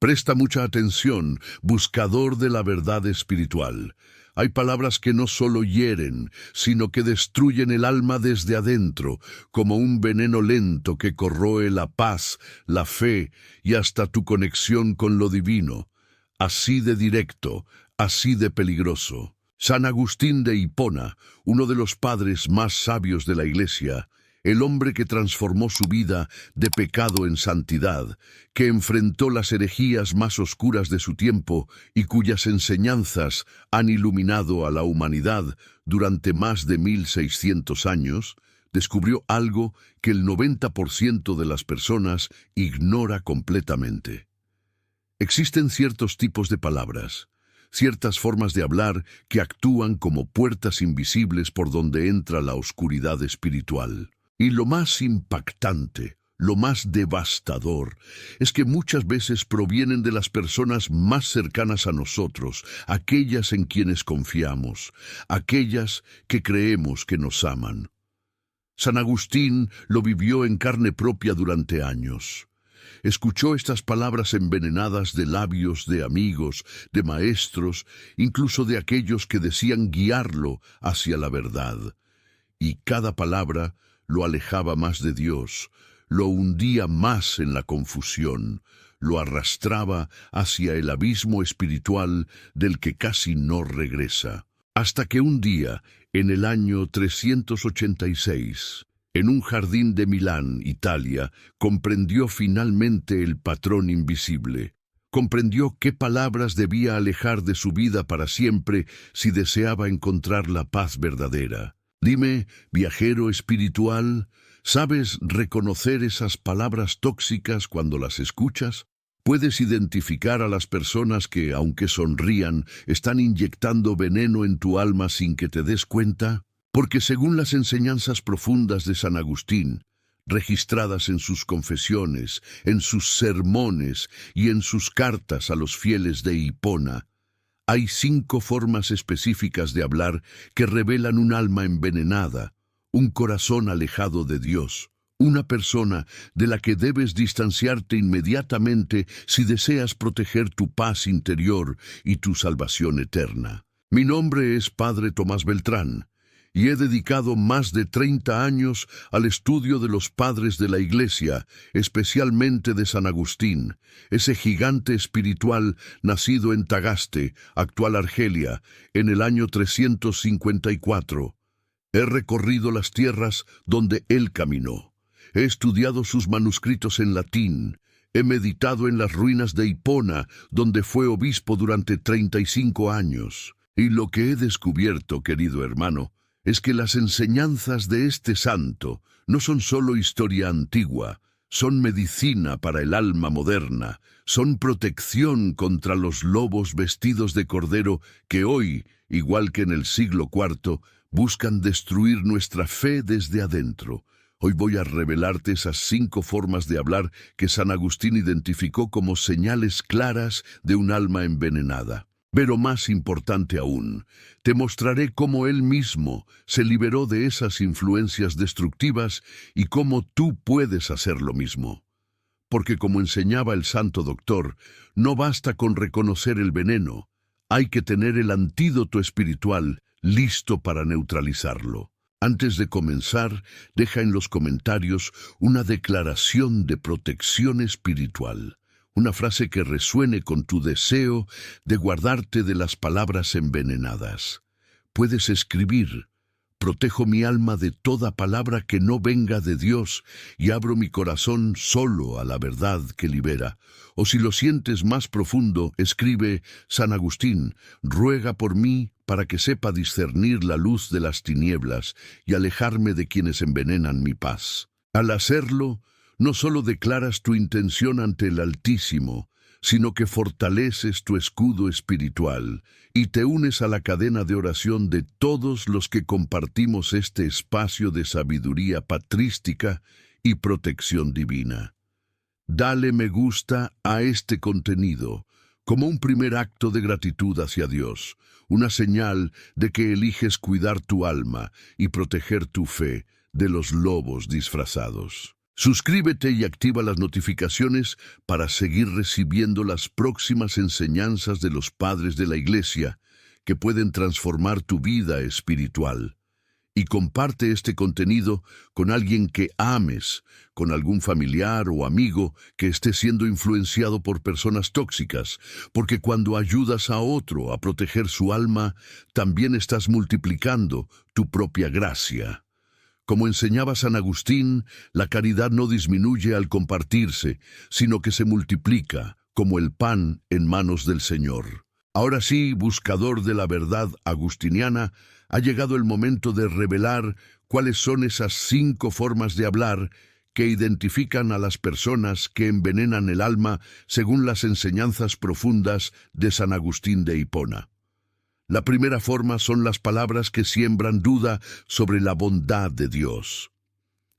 Presta mucha atención, buscador de la verdad espiritual. Hay palabras que no solo hieren, sino que destruyen el alma desde adentro, como un veneno lento que corroe la paz, la fe y hasta tu conexión con lo divino. Así de directo, así de peligroso. San Agustín de Hipona, uno de los padres más sabios de la Iglesia, el hombre que transformó su vida de pecado en santidad, que enfrentó las herejías más oscuras de su tiempo y cuyas enseñanzas han iluminado a la humanidad durante más de 1600 años, descubrió algo que el 90% de las personas ignora completamente. Existen ciertos tipos de palabras, ciertas formas de hablar que actúan como puertas invisibles por donde entra la oscuridad espiritual. Y lo más impactante, lo más devastador, es que muchas veces provienen de las personas más cercanas a nosotros, aquellas en quienes confiamos, aquellas que creemos que nos aman. San Agustín lo vivió en carne propia durante años. Escuchó estas palabras envenenadas de labios de amigos, de maestros, incluso de aquellos que decían guiarlo hacia la verdad. Y cada palabra lo alejaba más de Dios, lo hundía más en la confusión, lo arrastraba hacia el abismo espiritual del que casi no regresa. Hasta que un día, en el año 386, en un jardín de Milán, Italia, comprendió finalmente el patrón invisible. Comprendió qué palabras debía alejar de su vida para siempre si deseaba encontrar la paz verdadera. Dime, viajero espiritual, ¿sabes reconocer esas palabras tóxicas cuando las escuchas? ¿Puedes identificar a las personas que, aunque sonrían, están inyectando veneno en tu alma sin que te des cuenta? Porque según las enseñanzas profundas de San Agustín, registradas en sus confesiones, en sus sermones y en sus cartas a los fieles de Hipona, hay 5 formas específicas de hablar que revelan un alma envenenada, un corazón alejado de Dios, una persona de la que debes distanciarte inmediatamente si deseas proteger tu paz interior y tu salvación eterna. Mi nombre es Padre Tomás Beltrán, y he dedicado más de 30 años al estudio de los padres de la Iglesia, especialmente de San Agustín, ese gigante espiritual nacido en Tagaste, actual Argelia, en el año 354. He recorrido las tierras donde él caminó. He estudiado sus manuscritos en latín. He meditado en las ruinas de Hipona, donde fue obispo durante 35 años. Y lo que he descubierto, querido hermano, es que las enseñanzas de este santo no son solo historia antigua, son medicina para el alma moderna, son protección contra los lobos vestidos de cordero que hoy, igual que en el siglo IV, buscan destruir nuestra fe desde adentro. Hoy voy a revelarte esas 5 formas de hablar que San Agustín identificó como señales claras de un alma envenenada. Pero más importante aún, te mostraré cómo él mismo se liberó de esas influencias destructivas y cómo tú puedes hacer lo mismo. Porque como enseñaba el Santo Doctor, no basta con reconocer el veneno, hay que tener el antídoto espiritual listo para neutralizarlo. Antes de comenzar, deja en los comentarios una declaración de protección espiritual. Una frase que resuene con tu deseo de guardarte de las palabras envenenadas. Puedes escribir: protejo mi alma de toda palabra que no venga de Dios y abro mi corazón solo a la verdad que libera. O si lo sientes más profundo, escribe: San Agustín, ruega por mí para que sepa discernir la luz de las tinieblas y alejarme de quienes envenenan mi paz. Al hacerlo, no solo declaras tu intención ante el Altísimo, sino que fortaleces tu escudo espiritual y te unes a la cadena de oración de todos los que compartimos este espacio de sabiduría patrística y protección divina. Dale me gusta a este contenido como un primer acto de gratitud hacia Dios, una señal de que eliges cuidar tu alma y proteger tu fe de los lobos disfrazados. Suscríbete y activa las notificaciones para seguir recibiendo las próximas enseñanzas de los padres de la Iglesia que pueden transformar tu vida espiritual. Y comparte este contenido con alguien que ames, con algún familiar o amigo que esté siendo influenciado por personas tóxicas, porque cuando ayudas a otro a proteger su alma, también estás multiplicando tu propia gracia. Como enseñaba San Agustín, la caridad no disminuye al compartirse, sino que se multiplica, como el pan en manos del Señor. Ahora sí, buscador de la verdad agustiniana, ha llegado el momento de revelar cuáles son esas 5 formas de hablar que identifican a las personas que envenenan el alma según las enseñanzas profundas de San Agustín de Hipona. La primera forma son las palabras que siembran duda sobre la bondad de Dios.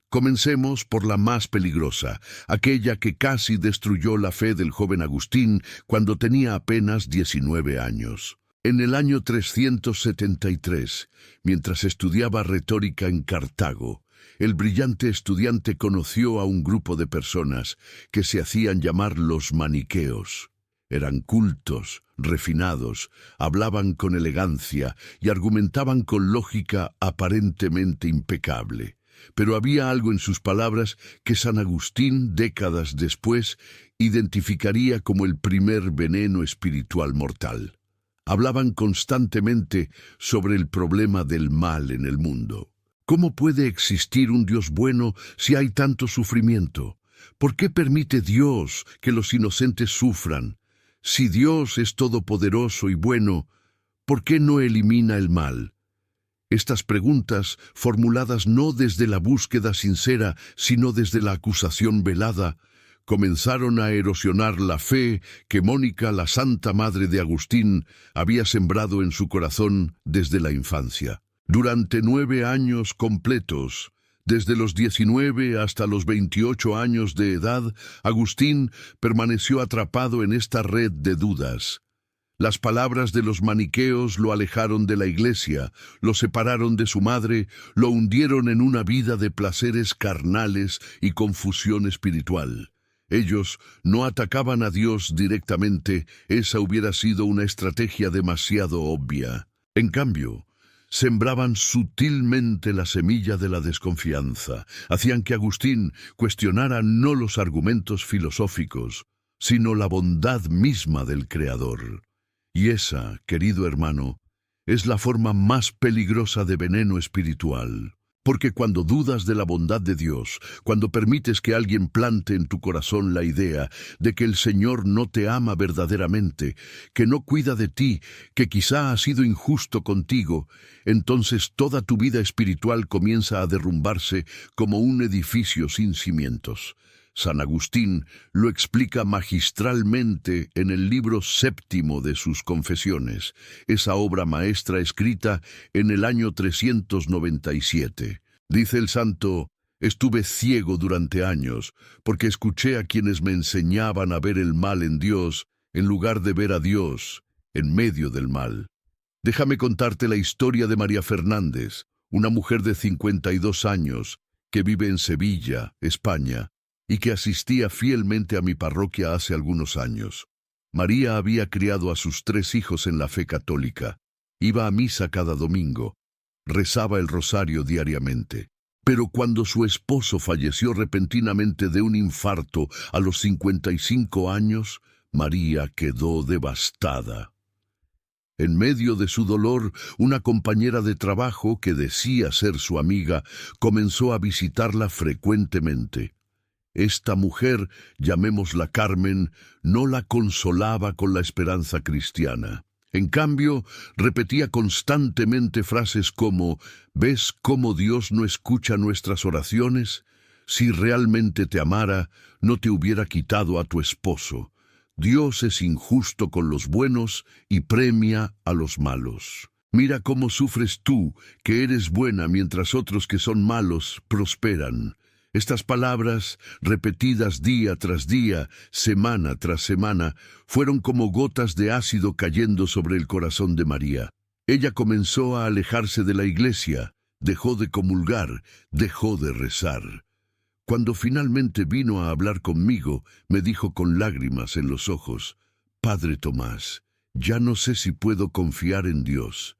Comencemos por la más peligrosa, aquella que casi destruyó la fe del joven Agustín cuando tenía apenas 19 años. En el año 373, mientras estudiaba retórica en Cartago, el brillante estudiante conoció a un grupo de personas que se hacían llamar los maniqueos. Eran cultos, refinados, hablaban con elegancia y argumentaban con lógica aparentemente impecable. Pero había algo en sus palabras que San Agustín, décadas después, identificaría como el primer veneno espiritual mortal. Hablaban constantemente sobre el problema del mal en el mundo. ¿Cómo puede existir un Dios bueno si hay tanto sufrimiento? ¿Por qué permite Dios que los inocentes sufran? Si Dios es todopoderoso y bueno, ¿por qué no elimina el mal? Estas preguntas, formuladas no desde la búsqueda sincera, sino desde la acusación velada, comenzaron a erosionar la fe que Mónica, la Santa Madre de Agustín, había sembrado en su corazón desde la infancia. Durante 9 años completos, desde los 19 hasta los 28 años de edad, Agustín permaneció atrapado en esta red de dudas. Las palabras de los maniqueos lo alejaron de la Iglesia, lo separaron de su madre, lo hundieron en una vida de placeres carnales y confusión espiritual. Ellos no atacaban a Dios directamente, esa hubiera sido una estrategia demasiado obvia. En cambio, sembraban sutilmente la semilla de la desconfianza, hacían que Agustín cuestionara no los argumentos filosóficos, sino la bondad misma del Creador. Y esa, querido hermano, es la forma más peligrosa de veneno espiritual. Porque cuando dudas de la bondad de Dios, cuando permites que alguien plante en tu corazón la idea de que el Señor no te ama verdaderamente, que no cuida de ti, que quizá ha sido injusto contigo, entonces toda tu vida espiritual comienza a derrumbarse como un edificio sin cimientos. San Agustín lo explica magistralmente en el libro 7 de sus Confesiones, esa obra maestra escrita en el año 397. Dice el santo: estuve ciego durante años, porque escuché a quienes me enseñaban a ver el mal en Dios, en lugar de ver a Dios en medio del mal. Déjame contarte la historia de María Fernández, una mujer de 52 años, que vive en Sevilla, España, y que asistía fielmente a mi parroquia hace algunos años. María había criado a sus 3 hijos en la fe católica, iba a misa cada domingo, rezaba el rosario diariamente. Pero cuando su esposo falleció repentinamente de un infarto a los 55 años, María quedó devastada. En medio de su dolor, una compañera de trabajo, que decía ser su amiga, comenzó a visitarla frecuentemente. Esta mujer, llamémosla Carmen, no la consolaba con la esperanza cristiana. En cambio, repetía constantemente frases como: ¿ves cómo Dios no escucha nuestras oraciones? Si realmente te amara, no te hubiera quitado a tu esposo. Dios es injusto con los buenos y premia a los malos. Mira cómo sufres tú, que eres buena, mientras otros que son malos prosperan. Estas palabras, repetidas día tras día, semana tras semana, fueron como gotas de ácido cayendo sobre el corazón de María. Ella comenzó a alejarse de la iglesia, dejó de comulgar, dejó de rezar. Cuando finalmente vino a hablar conmigo, me dijo con lágrimas en los ojos: «Padre Tomás, ya no sé si puedo confiar en Dios.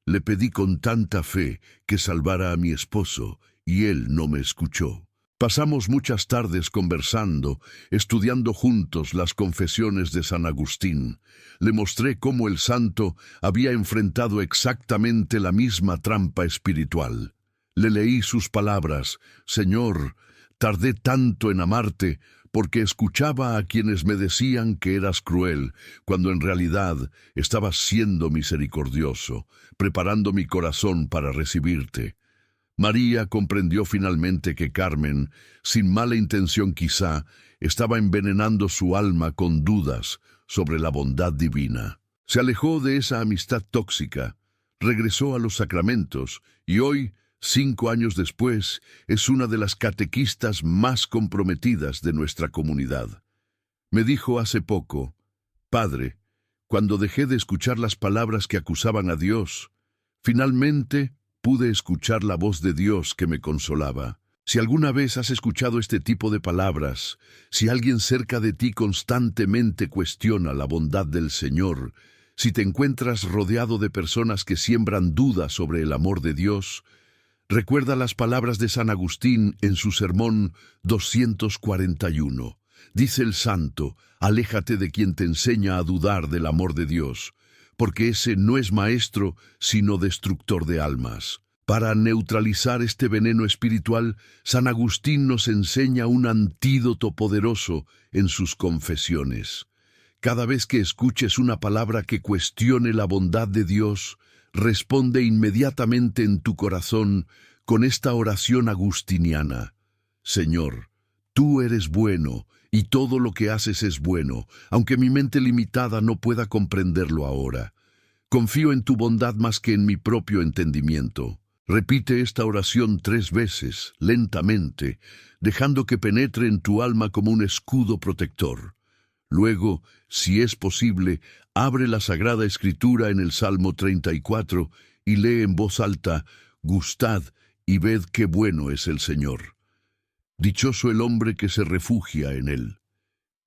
Le pedí con tanta fe que salvara a mi esposo, y él no me escuchó». Pasamos muchas tardes conversando, estudiando juntos las confesiones de San Agustín. Le mostré cómo el santo había enfrentado exactamente la misma trampa espiritual. Le leí sus palabras: «Señor, tardé tanto en amarte porque escuchaba a quienes me decían que eras cruel, cuando en realidad estabas siendo misericordioso, preparando mi corazón para recibirte». María comprendió finalmente que Carmen, sin mala intención quizá, estaba envenenando su alma con dudas sobre la bondad divina. Se alejó de esa amistad tóxica, regresó a los sacramentos y hoy, 5 años después, es una de las catequistas más comprometidas de nuestra comunidad. Me dijo hace poco: «Padre, cuando dejé de escuchar las palabras que acusaban a Dios, finalmente pude escuchar la voz de Dios que me consolaba». Si alguna vez has escuchado este tipo de palabras, si alguien cerca de ti constantemente cuestiona la bondad del Señor, si te encuentras rodeado de personas que siembran dudas sobre el amor de Dios, recuerda las palabras de San Agustín en su sermón 241. Dice el santo: «Aléjate de quien te enseña a dudar del amor de Dios, porque ese no es maestro, sino destructor de almas». Para neutralizar este veneno espiritual, San Agustín nos enseña un antídoto poderoso en sus confesiones. Cada vez que escuches una palabra que cuestione la bondad de Dios, responde inmediatamente en tu corazón con esta oración agustiniana: «Señor, tú eres bueno, y todo lo que haces es bueno, aunque mi mente limitada no pueda comprenderlo ahora. Confío en tu bondad más que en mi propio entendimiento». Repite esta oración 3 veces, lentamente, dejando que penetre en tu alma como un escudo protector. Luego, si es posible, abre la Sagrada Escritura en el Salmo 34 y lee en voz alta: «Gustad y ved qué bueno es el Señor. Dichoso el hombre que se refugia en él».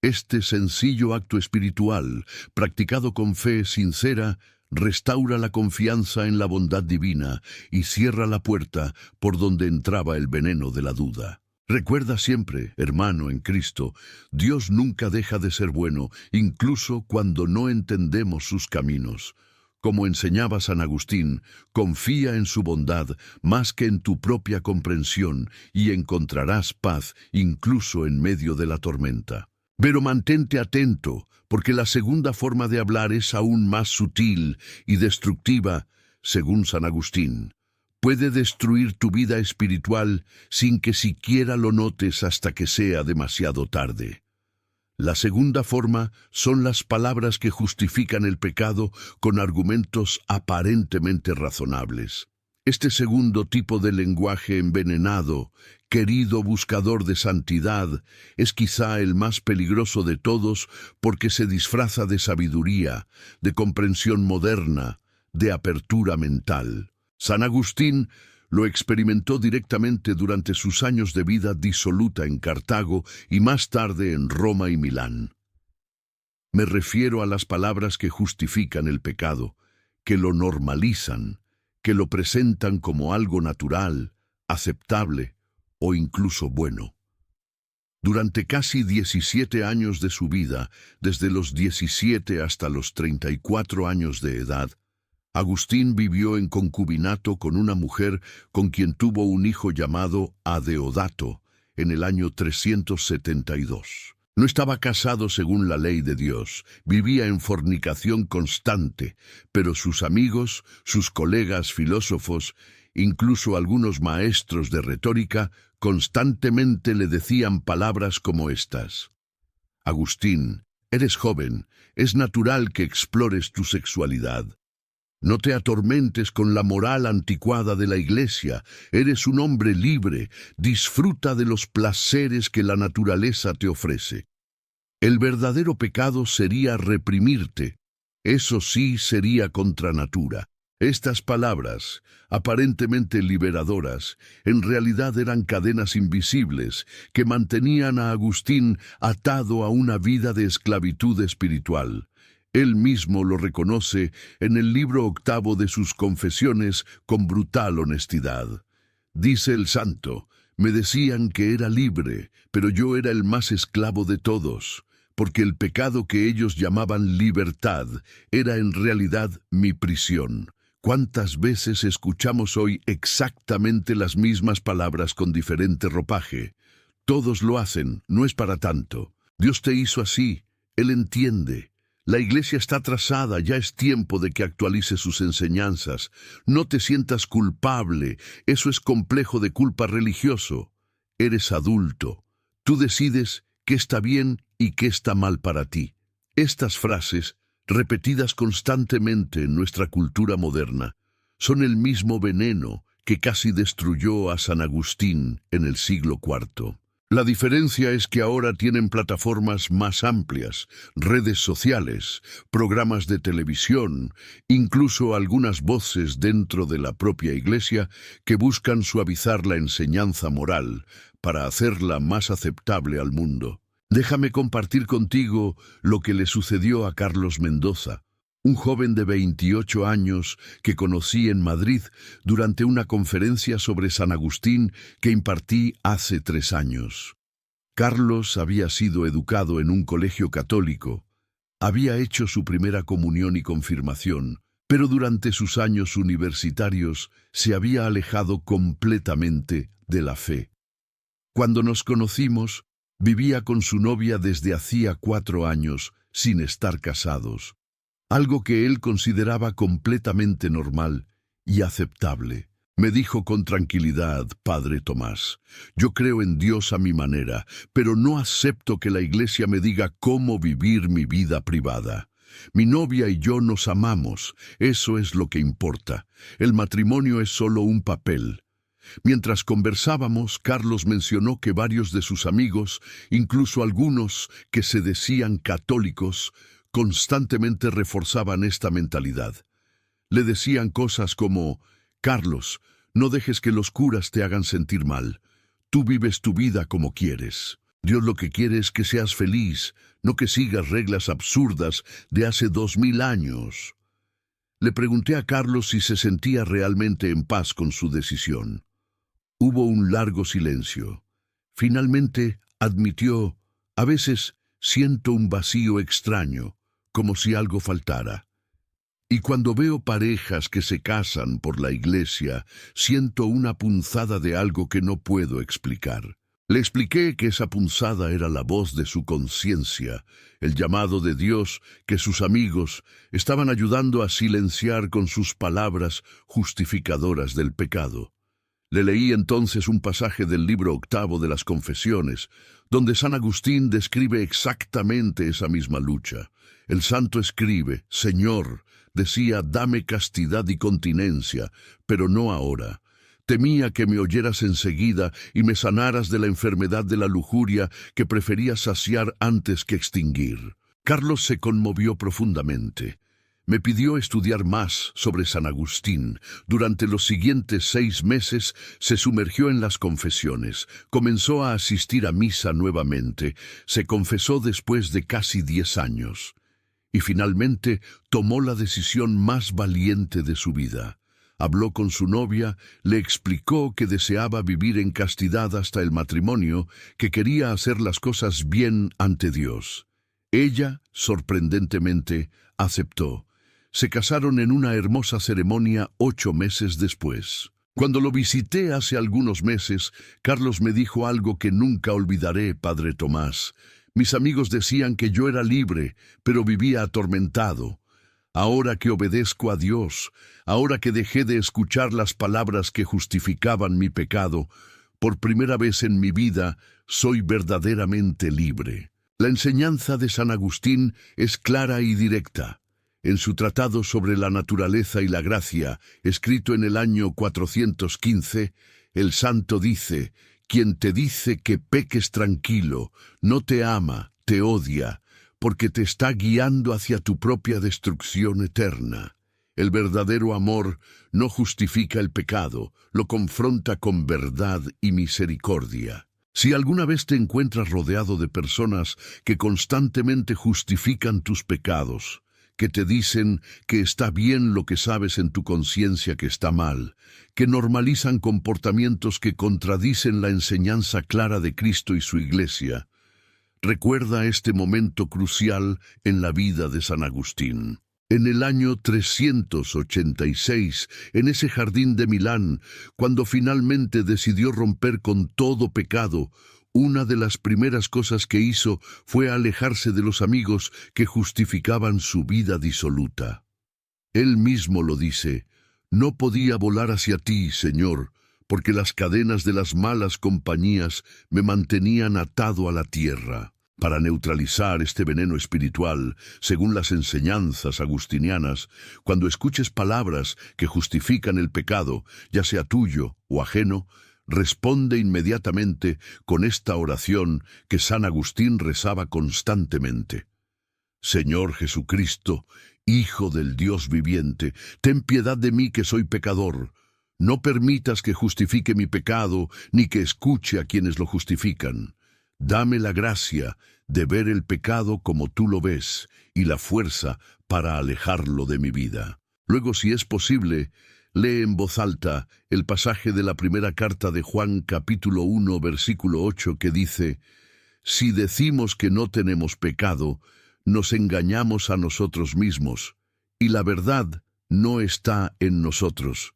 Este sencillo acto espiritual, practicado con fe sincera, restaura la confianza en la bondad divina y cierra la puerta por donde entraba el veneno de la duda. Recuerda siempre, hermano en Cristo, Dios nunca deja de ser bueno, incluso cuando no entendemos sus caminos. Como enseñaba San Agustín, confía en su bondad más que en tu propia comprensión y encontrarás paz incluso en medio de la tormenta. Pero mantente atento, porque la segunda forma de hablar es aún más sutil y destructiva, según San Agustín. Puede destruir tu vida espiritual sin que siquiera lo notes hasta que sea demasiado tarde. La segunda forma son las palabras que justifican el pecado con argumentos aparentemente razonables. Este segundo tipo de lenguaje envenenado, querido buscador de santidad, es quizá el más peligroso de todos porque se disfraza de sabiduría, de comprensión moderna, de apertura mental. San Agustín lo experimentó directamente durante sus años de vida disoluta en Cartago y más tarde en Roma y Milán. Me refiero a las palabras que justifican el pecado, que lo normalizan, que lo presentan como algo natural, aceptable o incluso bueno. Durante casi 17 años de su vida, desde los 17 hasta los 34 años de edad, Agustín vivió en concubinato con una mujer con quien tuvo un hijo llamado Adeodato en el año 372. No estaba casado según la ley de Dios, vivía en fornicación constante, pero sus amigos, sus colegas filósofos, incluso algunos maestros de retórica, constantemente le decían palabras como estas: «Agustín, eres joven, es natural que explores tu sexualidad. No te atormentes con la moral anticuada de la Iglesia, eres un hombre libre, disfruta de los placeres que la naturaleza te ofrece. El verdadero pecado sería reprimirte, eso sí sería contra natura. Estas palabras, aparentemente liberadoras, en realidad eran cadenas invisibles que mantenían a Agustín atado a una vida de esclavitud espiritual. Él mismo lo reconoce en el libro 8 de sus Confesiones con brutal honestidad. Dice el santo: me decían que era libre, pero yo era el más esclavo de todos, porque el pecado que ellos llamaban libertad era en realidad mi prisión. ¿Cuántas veces escuchamos hoy exactamente las mismas palabras con diferente ropaje? Todos lo hacen, no es para tanto. Dios te hizo así, Él entiende. La iglesia está atrasada, ya es tiempo de que actualice sus enseñanzas. No te sientas culpable, eso es complejo de culpa religioso. Eres adulto. Tú decides qué está bien y qué está mal para ti. Estas frases, repetidas constantemente en nuestra cultura moderna, son el mismo veneno que casi destruyó a San Agustín en el siglo IV. La diferencia es que ahora tienen plataformas más amplias, redes sociales, programas de televisión, incluso algunas voces dentro de la propia Iglesia que buscan suavizar la enseñanza moral para hacerla más aceptable al mundo. Déjame compartir contigo lo que le sucedió a Carlos Mendoza, un joven de 28 años que conocí en Madrid durante una conferencia sobre San Agustín que impartí hace 3 años. Carlos había sido educado en un colegio católico, había hecho su primera comunión y confirmación, pero durante sus años universitarios se había alejado completamente de la fe. Cuando nos conocimos, vivía con su novia desde hacía 4 años, sin estar casados, algo que él consideraba completamente normal y aceptable. Me dijo con tranquilidad: Padre Tomás, yo creo en Dios a mi manera, pero no acepto que la Iglesia me diga cómo vivir mi vida privada. Mi novia y yo nos amamos, eso es lo que importa. El matrimonio es solo un papel. Mientras conversábamos, Carlos mencionó que varios de sus amigos, incluso algunos que se decían católicos, constantemente reforzaban esta mentalidad. Le decían cosas como: Carlos, no dejes que los curas te hagan sentir mal. Tú vives tu vida como quieres. Dios lo que quiere es que seas feliz, no que sigas reglas absurdas de hace 2000 años. Le pregunté a Carlos si se sentía realmente en paz con su decisión. Hubo un largo silencio. Finalmente admitió: a veces siento un vacío extraño, como si algo faltara. Y cuando veo parejas que se casan por la iglesia, siento una punzada de algo que no puedo explicar. Le expliqué que esa punzada era la voz de su conciencia, el llamado de Dios que sus amigos estaban ayudando a silenciar con sus palabras justificadoras del pecado. Le leí entonces un pasaje del libro 8 de las Confesiones, donde San Agustín describe exactamente esa misma lucha. El santo escribe: Señor, decía, dame castidad y continencia, pero no ahora. Temía que me oyeras enseguida y me sanaras de la enfermedad de la lujuria que prefería saciar antes que extinguir. Carlos se conmovió profundamente. Me pidió estudiar más sobre San Agustín. Durante los siguientes 6 meses se sumergió en las confesiones, comenzó a asistir a misa nuevamente, se confesó después de casi 10 años. Y finalmente tomó la decisión más valiente de su vida. Habló con su novia, le explicó que deseaba vivir en castidad hasta el matrimonio, que quería hacer las cosas bien ante Dios. Ella, sorprendentemente, aceptó. Se casaron en una hermosa ceremonia 8 meses después. Cuando lo visité hace algunos meses, Carlos me dijo algo que nunca olvidaré, Padre Tomás. Mis amigos decían que yo era libre, pero vivía atormentado. Ahora que obedezco a Dios, ahora que dejé de escuchar las palabras que justificaban mi pecado, por primera vez en mi vida soy verdaderamente libre. La enseñanza de San Agustín es clara y directa. En su tratado sobre la naturaleza y la gracia, escrito en el año 415, el santo dice: quien te dice que peques tranquilo, no te ama, te odia, porque te está guiando hacia tu propia destrucción eterna. El verdadero amor no justifica el pecado, lo confronta con verdad y misericordia. Si alguna vez te encuentras rodeado de personas que constantemente justifican tus pecados, que te dicen que está bien lo que sabes en tu conciencia que está mal, que normalizan comportamientos que contradicen la enseñanza clara de Cristo y su Iglesia, recuerda este momento crucial en la vida de San Agustín. En el año 386, en ese jardín de Milán, cuando finalmente decidió romper con todo pecado, una de las primeras cosas que hizo fue alejarse de los amigos que justificaban su vida disoluta. Él mismo lo dice: «No podía volar hacia ti, Señor, porque las cadenas de las malas compañías me mantenían atado a la tierra». Para neutralizar este veneno espiritual, según las enseñanzas agustinianas, cuando escuches palabras que justifican el pecado, ya sea tuyo o ajeno, responde inmediatamente con esta oración que San Agustín rezaba constantemente. Señor Jesucristo, Hijo del Dios viviente, ten piedad de mí que soy pecador. No permitas que justifique mi pecado, ni que escuche a quienes lo justifican. Dame la gracia de ver el pecado como tú lo ves y la fuerza para alejarlo de mi vida. Luego, si es posible, lee en voz alta el pasaje de la primera carta de Juan, capítulo 1, versículo 8, que dice: «Si decimos que no tenemos pecado, nos engañamos a nosotros mismos, y la verdad no está en nosotros».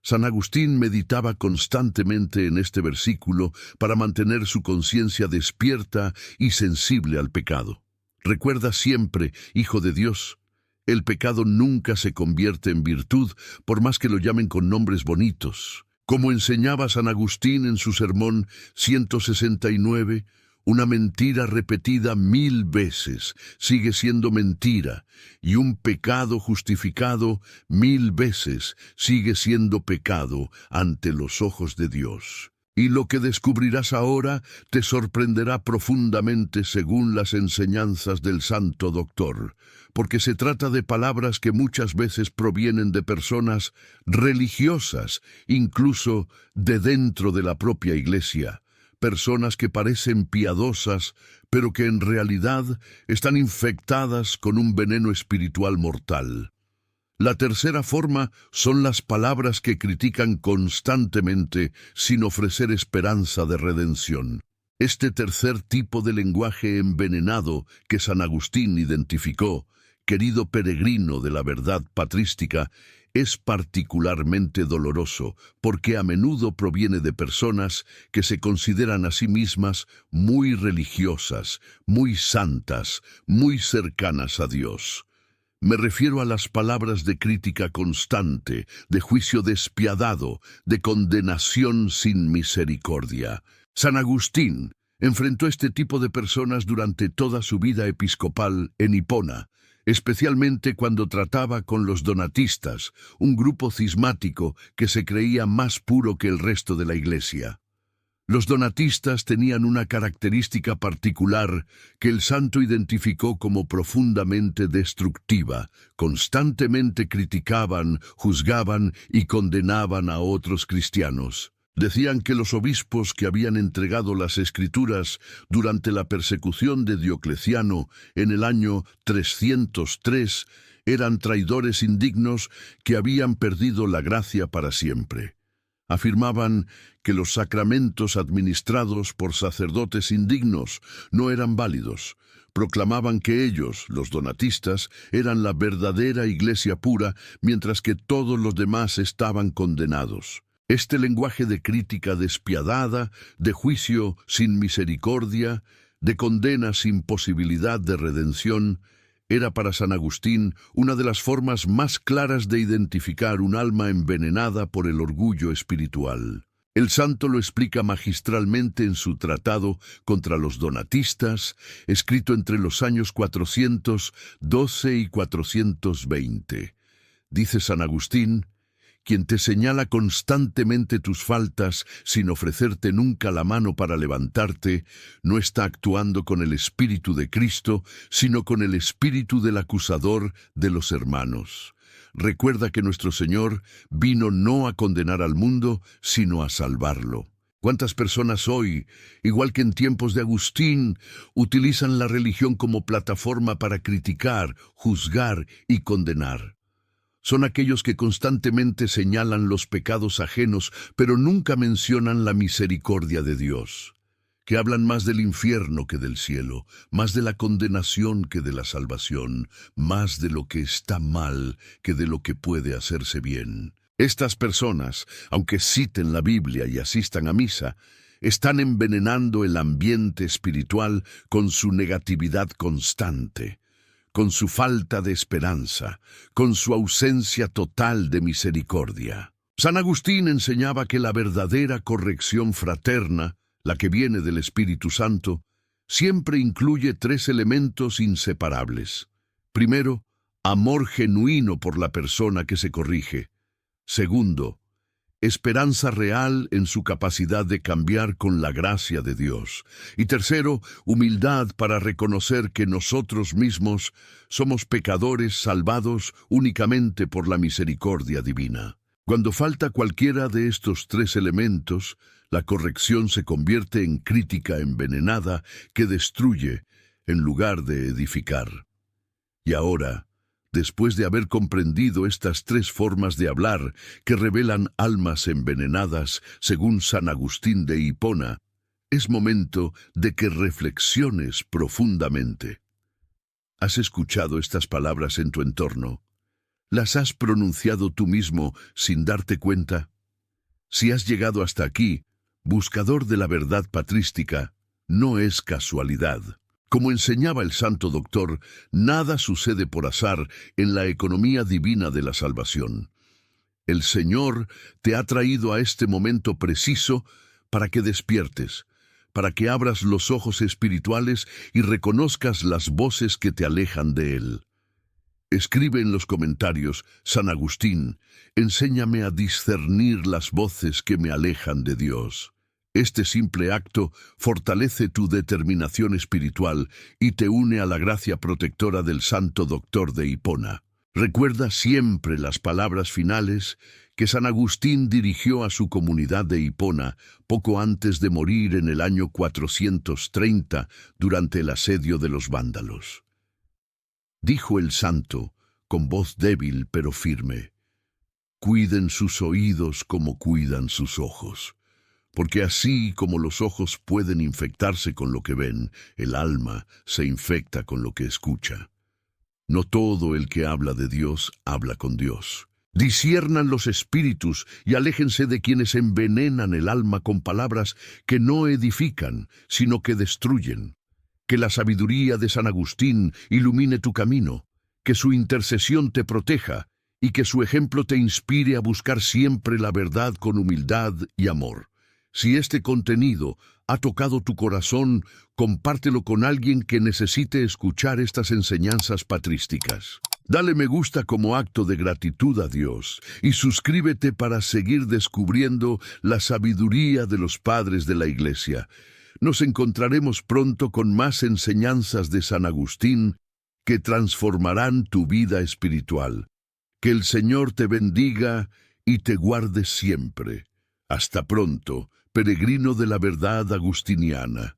San Agustín meditaba constantemente en este versículo para mantener su conciencia despierta y sensible al pecado. Recuerda siempre, hijo de Dios, el pecado nunca se convierte en virtud, por más que lo llamen con nombres bonitos. Como enseñaba San Agustín en su sermón 169, una mentira repetida 1000 veces sigue siendo mentira, y un pecado justificado 1000 veces sigue siendo pecado ante los ojos de Dios. Y lo que descubrirás ahora te sorprenderá profundamente según las enseñanzas del Santo Doctor, porque se trata de palabras que muchas veces provienen de personas religiosas, incluso de dentro de la propia Iglesia. Personas que parecen piadosas, pero que en realidad están infectadas con un veneno espiritual mortal. La tercera forma son las palabras que critican constantemente sin ofrecer esperanza de redención. Este tercer tipo de lenguaje envenenado que San Agustín identificó, querido peregrino de la verdad patrística, es particularmente doloroso porque a menudo proviene de personas que se consideran a sí mismas muy religiosas, muy santas, muy cercanas a Dios. Me refiero a las palabras de crítica constante, de juicio despiadado, de condenación sin misericordia. San Agustín enfrentó este tipo de personas durante toda su vida episcopal en Hipona, especialmente cuando trataba con los donatistas, un grupo cismático que se creía más puro que el resto de la Iglesia. Los donatistas tenían una característica particular que el santo identificó como profundamente destructiva. Constantemente criticaban, juzgaban y condenaban a otros cristianos. Decían que los obispos que habían entregado las Escrituras durante la persecución de Diocleciano en el año 303 eran traidores indignos que habían perdido la gracia para siempre. Afirmaban que los sacramentos administrados por sacerdotes indignos no eran válidos. Proclamaban que ellos, los donatistas, eran la verdadera Iglesia pura, mientras que todos los demás estaban condenados. Este lenguaje de crítica despiadada, de juicio sin misericordia, de condena sin posibilidad de redención, era para San Agustín una de las formas más claras de identificar un alma envenenada por el orgullo espiritual. El santo lo explica magistralmente en su tratado contra los donatistas, escrito entre los años 412 y 420. Dice San Agustín: «Quien te señala constantemente tus faltas sin ofrecerte nunca la mano para levantarte, no está actuando con el espíritu de Cristo, sino con el espíritu del acusador de los hermanos. Recuerda que nuestro Señor vino no a condenar al mundo, sino a salvarlo. ¿Cuántas personas hoy, igual que en tiempos de Agustín, utilizan la religión como plataforma para criticar, juzgar y condenar? Son aquellos que constantemente señalan los pecados ajenos, pero nunca mencionan la misericordia de Dios, que hablan más del infierno que del cielo, más de la condenación que de la salvación, más de lo que está mal que de lo que puede hacerse bien. Estas personas, aunque citen la Biblia y asistan a misa, están envenenando el ambiente espiritual con su negatividad constante, con su falta de esperanza, con su ausencia total de misericordia. San Agustín enseñaba que la verdadera corrección fraterna, la que viene del Espíritu Santo, siempre incluye tres elementos inseparables. Primero, amor genuino por la persona que se corrige. Segundo, esperanza real en su capacidad de cambiar con la gracia de Dios. Y tercero, humildad para reconocer que nosotros mismos somos pecadores salvados únicamente por la misericordia divina. Cuando falta cualquiera de estos tres elementos, la corrección se convierte en crítica envenenada que destruye en lugar de edificar. Y ahora, después de haber comprendido estas tres formas de hablar que revelan almas envenenadas, según San Agustín de Hipona, es momento de que reflexiones profundamente. ¿Has escuchado estas palabras en tu entorno? ¿Las has pronunciado tú mismo sin darte cuenta? Si has llegado hasta aquí, buscador de la verdad patrística, no es casualidad. Como enseñaba el Santo Doctor, nada sucede por azar en la economía divina de la salvación. El Señor te ha traído a este momento preciso para que despiertes, para que abras los ojos espirituales y reconozcas las voces que te alejan de Él. Escribe en los comentarios: San Agustín, enséñame a discernir las voces que me alejan de Dios. Este simple acto fortalece tu determinación espiritual y te une a la gracia protectora del Santo Doctor de Hipona. Recuerda siempre las palabras finales que San Agustín dirigió a su comunidad de Hipona poco antes de morir en el año 430 durante el asedio de los vándalos. Dijo el santo, con voz débil pero firme: cuiden sus oídos como cuidan sus ojos, porque así como los ojos pueden infectarse con lo que ven, el alma se infecta con lo que escucha. No todo el que habla de Dios habla con Dios. Disciernan los espíritus y aléjense de quienes envenenan el alma con palabras que no edifican, sino que destruyen. Que la sabiduría de San Agustín ilumine tu camino, que su intercesión te proteja y que su ejemplo te inspire a buscar siempre la verdad con humildad y amor. Si este contenido ha tocado tu corazón, compártelo con alguien que necesite escuchar estas enseñanzas patrísticas. Dale me gusta como acto de gratitud a Dios y suscríbete para seguir descubriendo la sabiduría de los padres de la Iglesia. Nos encontraremos pronto con más enseñanzas de San Agustín que transformarán tu vida espiritual. Que el Señor te bendiga y te guarde siempre. Hasta pronto, peregrino de la verdad agustiniana.